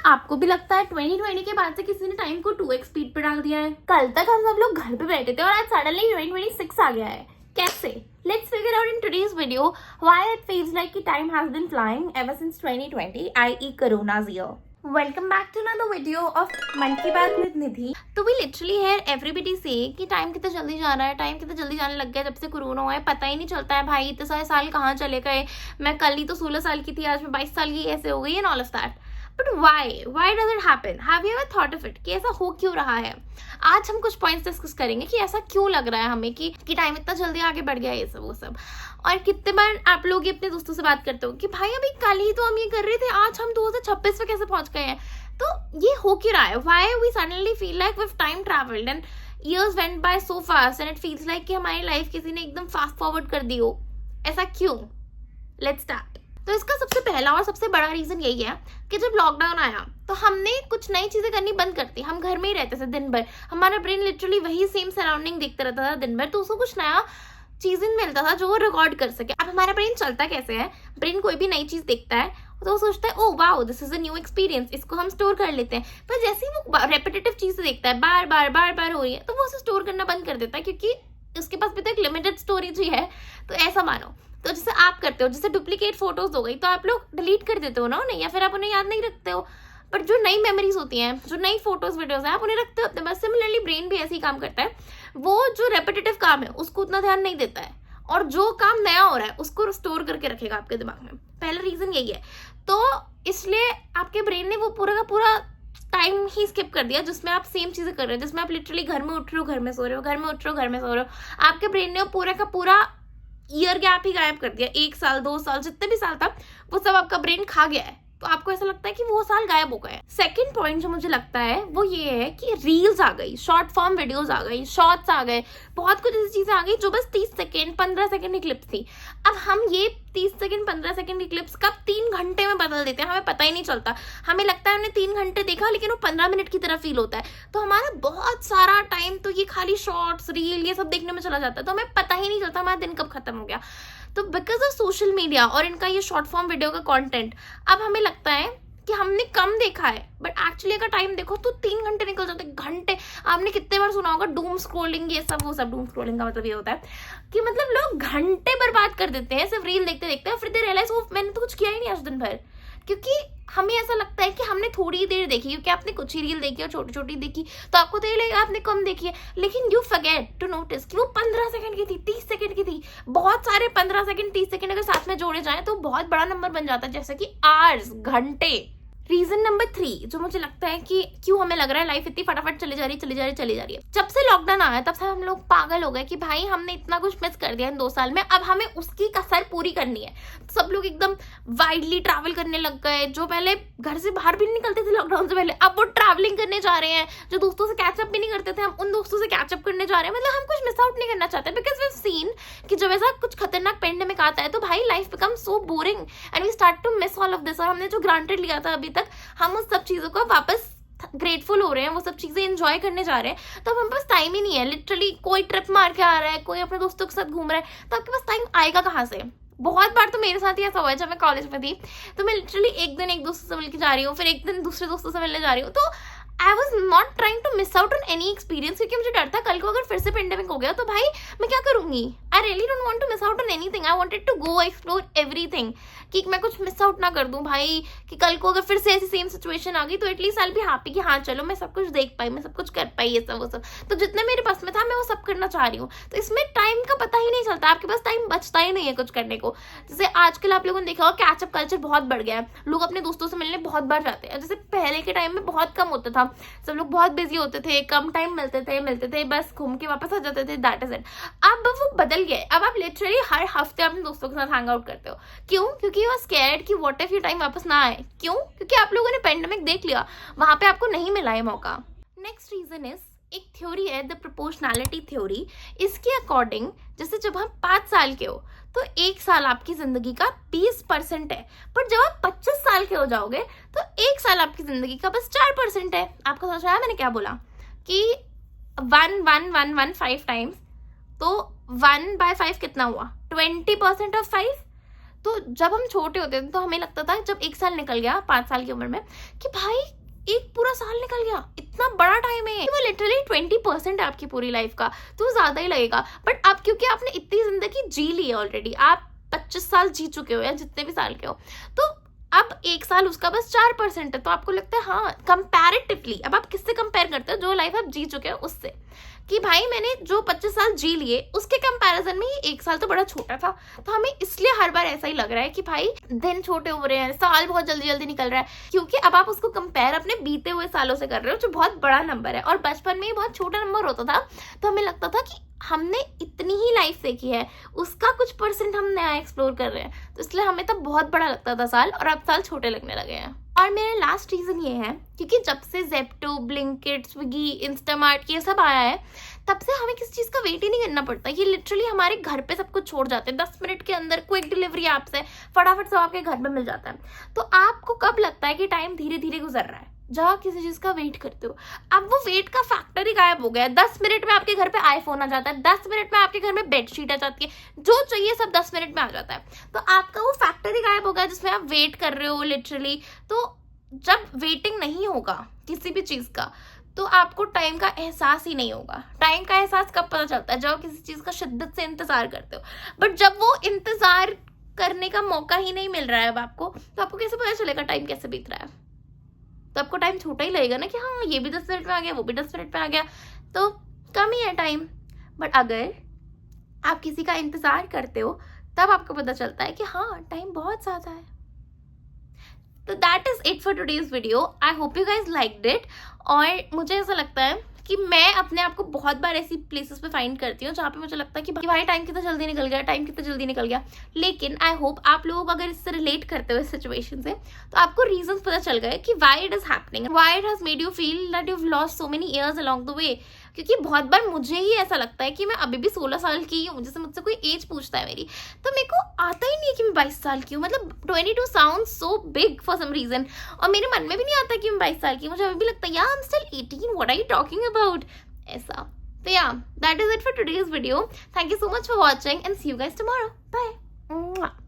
आपको भी लगता है 2020 के बाद से किसी ने टाइम को 2x स्पीड पे डाल दिया है? कल तक हम सब लोग घर पे बैठे थे और आज सडनली 2026 आ गया है। कैसे? Let's figure out in today's video why it feels like time has been flying ever since 2020, i.e. Corona's year. Welcome back to another video of मन की बात with निधि। तो we literally hear everybody say कि time कितना जल्दी जा रहा है, टाइम कितना जल्दी जाने लग गया जब से कोरोना हुआ है, पता ही नहीं चलता है भाई, इतने सारे साल कहाँ चले गए। मैं कल ही तो 16 साल की थी, आज मैं 22 साल की कैसे हो गई and all of that. But why does it happen? Have you ever thought of it कि ऐसा हो क्यों रहा है? आज हम कुछ पॉइंट्स डिस्कस करेंगे कि ऐसा क्यों लग रहा है हमें कि टाइम इतना जल्दी आगे बढ़ गया है, ये सब वो सब। और कितने बार आप लोग अपने दोस्तों से बात करते हो कि भाई अभी कल ही तो हम ये कर रहे थे, आज हम 2026 में कैसे पहुंच गए हैं। तो ये हो क्यों रहा है? Why we suddenly feel like we've time travelled and years went by so fast and it feels like कि हमारी लाइफ किसी ने एकदम फास्ट फॉरवर्ड कर दी हो। ऐसा क्यों? Let's start. तो इसका सबसे पहला और सबसे बड़ा रीजन यही है कि जब लॉकडाउन आया तो हमने कुछ नई चीजें करनी बंद कर दी। हम घर में ही रहते थे दिन भर, हमारा ब्रेन लिटरली वही सेम सराउंडिंग देखता रहता था दिन भर, तो उसको कुछ नया चीज मिलता था जो वो रिकॉर्ड कर सके। अब हमारा ब्रेन चलता कैसे है? ब्रेन कोई भी नई चीज देखता है तो वो सोचता है oh wow this is a new experience, इसको हम स्टोर कर लेते हैं। पर जैसे ही वो रेपिटेटिव चीज देखता है, बार बार हो रही है, तो वो उसे स्टोर करना बंद कर देता है, क्योंकि उसके पास भी तो एक लिमिटेड स्टोरेज ही है। तो ऐसा मानो, तो जैसे आप करते हो, जैसे डुप्लीकेट फोटोज हो गई तो आप लोग डिलीट कर देते हो ना उन्हें, या फिर आप उन्हें याद नहीं रखते हो। पर जो नई मेमोरीज होती हैं, जो नई फोटोज वीडियोज हैं, आप उन्हें रखते हो अपने पास। सिमिलरली ब्रेन भी ऐसे ही काम करता है, वो जो रेपिटेटिव काम है उसको उतना ध्यान नहीं देता है, और जो काम नया हो रहा है उसको स्टोर करके रखेगा आपके दिमाग में। पहला रीजन यही है। तो इसलिए आपके ब्रेन ने वो पूरा का पूरा टाइम ही स्किप कर दिया जिसमें आप सेम चीजें कर रहे हो, जिसमें आप लिटरली घर में उठ रहे हो, घर में सो रहे हो, घर में उठ रहे हो, घर में सो रहे हो। आपके ब्रेन ने वो पूरा का पूरा ईयर गैप ही गायब कर दिया। 1 साल 2 साल जितने भी साल था वो सब आपका ब्रेन खा गया है, तो आपको ऐसा लगता है कि वो साल गायब हो गए। सेकंड पॉइंट जो मुझे लगता है वो ये है कि रील्स आ गई, शॉर्ट फॉर्म वीडियोस आ गई, शॉर्ट्स आ गए, बहुत कुछ ऐसी चीजें आ गई जो बस 30 सेकेंड 15 सेकेंड की क्लिप्स थी। अब हम ये 30 सेकेंड 15 सेकेंड की क्लिप्स कब 3 घंटे में बदल देते हैं, हमें पता ही नहीं चलता। हमें लगता है हमने 3 घंटे देखा, लेकिन वो 15 मिनट की तरह फील होता है। तो हमारा बहुत सारा टाइम तो ये खाली शॉर्ट्स, रील, ये सब देखने में चला जाता है, तो हमें पता ही नहीं चलता हमारा दिन कब खत्म हो गया। तो बिकॉज ऑफ सोशल मीडिया और इनका ये शॉर्ट फॉर्म वीडियो का कंटेंट, अब हमें लगता है कि हमने कम देखा है, बट एक्चुअली अगर टाइम देखो तो 3 घंटे निकल जाते हैं। घंटे, आपने कितने बार सुना होगा डूम स्क्रॉलिंग, ये सब वो सब। डूम स्क्रॉलिंग का मतलब ये होता है कि मतलब लोग घंटे बर्बाद कर देते हैं सिर्फ रील देखते देखते, फिर दे रियलाइज वो मैंने तो कुछ किया ही नहीं आज दिन भर। क्योंकि हमें ऐसा लगता है कि हमने थोड़ी ही देर देखी, क्योंकि आपने कुछ ही रील देखी और छोटी छोटी देखी, तो आपको तो ये लगेगा आपने कम देखी है। लेकिन यू फॉरगेट टू नोटिस कि वो 15 सेकंड की थी, 30 सेकंड की थी। बहुत सारे 15 सेकंड 30 सेकंड अगर साथ में जोड़े जाएं तो बहुत बड़ा नंबर बन जाता है, जैसे कि आवर्स, घंटे। रीजन नंबर 3 जो मुझे लगता है कि क्यों हमें लग रहा है लाइफ इतनी फटाफट चली जा रही है। जब से लॉकडाउन आया तब से हम लोग पागल हो गए कि भाई हमने इतना कुछ मिस कर दिया इन 2 साल में, अब हमें उसकी कसर पूरी करनी है। सब लोग एकदम वाइडली ट्रैवल करने लग गए। जो पहले घर से बाहर भी नहीं निकलते थे लॉकडाउन से पहले, अब वो ट्रैवलिंग करने जा रहे हैं। जो दोस्तों से कैचअप भी नहीं करते थे, हम उन दोस्तों से कैचअप करने जा रहे हैं। मतलब हम कुछ मिस आउट नहीं करना चाहते, बिकॉज वी हैव सीन कि जब ऐसा कुछ खतरनाक पेंडेमिक आता है तो भाई life become so boring and we start to miss all of this. और हमने जो ग्रांटेड लिया था अभी तक, हम उस सब चीजों को वापस ग्रेटफुल हो रहे हैं, वो सब चीजें एंजॉय करने जा रहे हैं। तो अब हमारे पास टाइम ही नहीं है। लिटरली कोई ट्रिप मार के आ रहा है, कोई अपने दोस्तों के साथ घूम रहा है, तो आपके पास टाइम आएगा कहाँ से? बहुत बार तो मेरे साथ ही ऐसा हुआ है। जब मैं कॉलेज में थी तो मैं लिटरली एक दिन एक दोस्तों से मिलकर जा रही हूँ, फिर एक दिन दूसरे दोस्तों से मिलने जा रही हूँ। तो I was not trying to miss out on any experience, क्योंकि मुझे डर था कल को अगर फिर से पेंडेमिक हो गया तो भाई मैं क्या करूंगी। I really don't want to miss out on anything. I wanted to go explore everything, कि मैं कुछ मिस आउट ना कर दूं भाई, कि कल को अगर फिर से ऐसी सेम सिचुएशन आ गई तो at least I will be happy कि हाँ चलो मैं सब कुछ देख पाई, मैं सब कुछ कर पाई, ये सब वो सब। तो जितने मेरे पास में था मैं वो सब करना चाह रही हूँ। तो इसमें टाइम का पता ही नहीं चलता, आपके पास टाइम बचता ही नहीं है कुछ करने को। जैसे आजकल आप लोगों ने देखा होगा कैचअप कल्चर बहुत बढ़ गया है, लोग अपने दोस्तों से मिलने बहुत बार जाते हैं। जैसे पहले के टाइम में बहुत कम होता था, सब लोग बहुत बिजी होते थे, कम टाइम मिलते थे, बस घूम के वापस आ जाते थे, दैट इज इट। अब वो बदल गया। अब आप लिटरली हर हफ्ते अपने दोस्तों के साथ हैंग आउट करते हो। क्यों? क्योंकि यू आर स्कैर्ड कि व्हाट इफ ये टाइम वापस ना आए। क्यों? क्योंकि आप लोगों ने पेंडेमिक देख लिया, वहां पे आपको नहीं मिला है मौका। नेक्स्ट रीजन इज, एक थ्योरी है द प्रोपोर्शनैलिटी थ्योरी। इसके अकॉर्डिंग जैसे जब हम 5 साल के हो तो 1 साल आपकी जिंदगी का 20% है, पर जब आप 25 साल के हो जाओगे तो 1 साल आपकी जिंदगी का बस 4% है। आपको समझ आया मैंने क्या बोला? कि 1 5 टाइम्स, तो 1/5 कितना हुआ? 20% ऑफ 5। तो जब हम छोटे होते थे तो हमें लगता था जब 1 साल निकल गया 5 साल की उम्र में कि भाई एक पूरा साल निकल गया, इतना बड़ा टाइम है, वो लिटरली 20% है आपकी पूरी लाइफ का, तो ज़्यादा ही लगेगा। बट अब क्योंकि आपने इतनी जिंदगी जी ली है ऑलरेडी, आप 25 साल जी चुके हो या जितने भी साल के हो, तो अब 1 साल उसका बस 4% है, तो आपको लगता है हाँ कंपैरेटिवली, अब आप किससे कंपेयर करते हो, जो लाइफ आप जी चुके हो उससे, कि भाई मैंने जो 25 साल जी लिए उसके कंपैरिजन में ही 1 साल तो बड़ा छोटा था। तो हमें इसलिए हर बार ऐसा ही लग रहा है कि भाई दिन छोटे हो रहे हैं, साल बहुत जल्दी जल्दी निकल रहा है, क्योंकि अब आप उसको कंपेयर अपने बीते हुए सालों से कर रहे हो, जो बहुत बड़ा नंबर है। और बचपन में ही बहुत छोटा नंबर होता था, तो हमें लगता था कि हमने इतनी ही लाइफ देखी है, उसका कुछ परसेंट हम नया एक्सप्लोर कर रहे हैं, तो इसलिए हमें तब बहुत बड़ा लगता था साल, और अब साल छोटे लगने लगे हैं। और मेरा लास्ट रीज़न ये है क्योंकि जब से जेप्टो, ब्लिंकिट, स्विगी, इंस्टामार्ट ये सब आया है, तब से हमें किसी चीज़ का वेट ही नहीं करना पड़ता। ये लिटरली हमारे घर पे सब कुछ छोड़ जाते हैं, 10 मिनट के अंदर क्विक डिलीवरी ऐप्स है, फटाफट सब आपके घर पे मिल जाता है। तो आपको कब लगता है कि टाइम धीरे धीरे गुजर रहा है, जब आप किसी चीज़ का वेट करते हो? अब वो वेट का फैक्टर ही गायब हो गया है। 10 मिनट में आपके घर पे आईफोन आ जाता है, 10 मिनट में आपके घर में बेडशीट आ जाती है, जो चाहिए सब 10 मिनट में आ जाता है। तो आपका वो फैक्टर ही गायब हो गया जिसमें आप वेट कर रहे हो लिटरली। तो जब वेटिंग नहीं होगा किसी भी चीज़ का, तो आपको टाइम का एहसास ही नहीं होगा। टाइम का एहसास कब पता चलता है? जब आप किसी चीज़ का शिद्दत से इंतज़ार करते हो। बट जब वो इंतज़ार करने का मौका ही नहीं मिल रहा है अब आपको, तो आपको कैसे पता चलेगा टाइम कैसे बीत रहा है? तो आपको टाइम छोटा ही लगेगा ना कि हाँ ये भी 10 मिनट में आ गया, वो भी 10 मिनट में आ गया, तो कम ही है टाइम। बट अगर आप किसी का इंतज़ार करते हो, तब आपको पता चलता है कि हाँ टाइम बहुत ज़्यादा है। तो that is it for today's video. I hope you guys liked it. और मुझे ऐसा लगता है कि मैं अपने आप को बहुत बार ऐसी प्लेसेस पे फाइंड करती हूँ जहाँ पे मुझे लगता है कि भाई टाइम कितना जल्दी निकल गया, टाइम कितना जल्दी निकल गया। लेकिन आई होप आप लोग अगर इससे रिलेट करते हो इस सिचुएशन से, तो आपको रीजंस पता चल गए कि why it is happening, why it has made you feel that you have lost so many years along the way. क्योंकि बहुत बार मुझे ही ऐसा लगता है कि मैं अभी भी 16 साल की हूँ। जैसे मुझसे कोई एज पूछता है मेरी, तो मेरे को आता ही नहीं है कि मैं 22 साल की हूँ। मतलब 22 sound so big for some reason, और मेरे मन में भी नहीं आता कि मैं 22 साल की। मुझे अभी भी लगता है यार I am still 18, what are you talking about, ऐसा। तो yeah that is it for today's video. Thank you so much for watching and see you guys tomorrow. Bye.